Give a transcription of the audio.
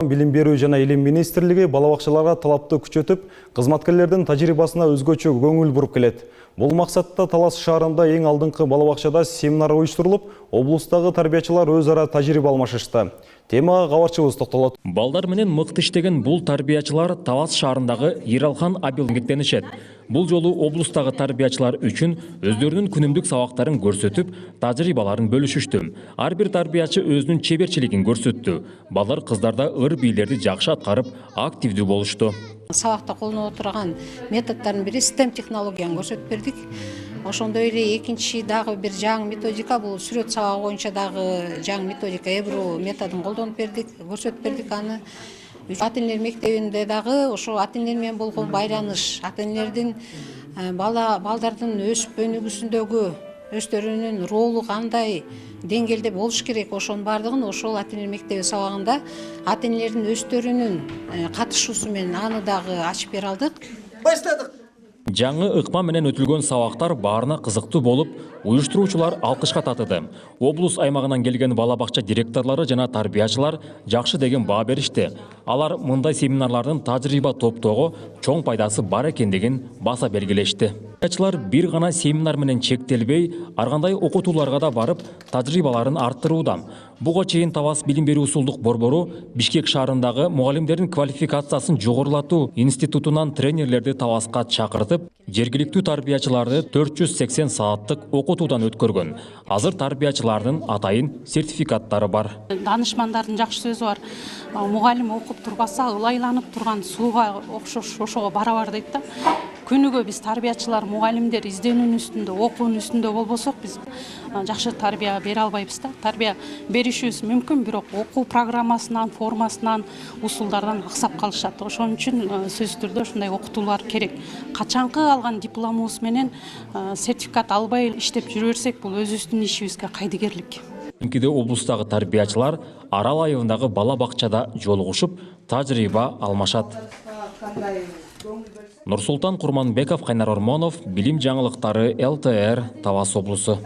Билим берүү жана илим министрлиги балабакчаларга талапты күчөтүп, кызматкерлердин тажрыйбасына өзгөчө көңүл буруп келет. Бул максатта Талас шаарында эң алдыңкы балабакчада семинар уюштурулуп, облустагы тарбиячылар өз ара тажрыйба алмашышты. Темага кабарчыбыз токтолот. Балдар менен мыкты иштеген бул тарбиячылар Талас шаарындагы Иралхан Абилденишет. Бул жолу облустагы тарбиячылар үчүн өздөрүнүн күнүмдүк сабактарын көрсөтүп, тажрыйбаларын бөлүшүштү. Ар бир тарбиячы өзүнүн чеберчилигин көрсөттү. Балдар кыздарда ыр бийлерди жакшы аткарып, активдүү болушту. Сабакта колдонуп отурган методдордун бири STEM технологияны көрсөтүп бердик. Ошондой эле экинчи дагы бир жаңы методика, бул сүрөт сабагы боюнча дагы жаңы методика Эбру методун колдонуп бердик, көрсөтүп бердик аны. Ата-энелер мектебинде дагы ошо ата-энелер менен болгон байланыш, ата-энелердин балдардын өсүп өнүгүүсүндөгү өздөрүнүн ролу кандай деңгээлде болуш керек, ошонун баардыгын ошол ата-энелер мектеби сабагында ата-энелердин өздөрүнүн катышуусу менен аны дагы ачып бере алдык. Баштадык. Жаңы ыкма менен өтүлгөн сабактар баарына кызыктуу болуп, уюштуруучулар алкышка татыды. Облус аймагынан келген балабакча директорлору жана тарбиячылар жакшы деген баа беришти. Алар мындай семинарлардын тажрыйба топтоого чоң пайдасы бар экендигин баса белгилешти. Тарбиячылар бир гана семинар менен чектелбей, ар кандай окутууларга да барып, тажрыйбаларын арттырууда. Буга чейин Талас билим берүү усулдук борбору Бишкек шаарындагы мугалимдердин квалификациясын жогорулатуу институтунан тренерлерди Таласка чакыртып, жергиликтүү тарбиячыларды 480 сааттык окутуудан өткөргөн. Азыр тарбиячылардын атайын сертификаттары бар. Данышмандардын жакшы сөзү бар. Мугалим окуп турбаса, ылайланып турган сууга окшош ошого барабар дейт да. Күнүгө биз тарбиячылар, мугалимдер изденүүнүн үстүндө, окуунун үстүндө болбосок, биз жакшы тарбия бере албайбыз да. Тарбия беришибиз мүмкүн, бирок окуу программасынан, формасынан, усулдардан аксап калышат. Ошон үчүн сөзсүз түрдө ушундай окутуулар керек. Качанкы алган дипломубуз менен сертификат албай иштеп жүрө берсек, бул өзүбүздүн ишибизге кайдыгерлик. Инкиде облустагы тарбиячылар Арал айылындагы бала бакчада жолугушуп, тажрыйба алмашат. Нурсултан Курманбеков, Кайнар Ормонов, билим жаңылыктары ЛТР, Талас облусу.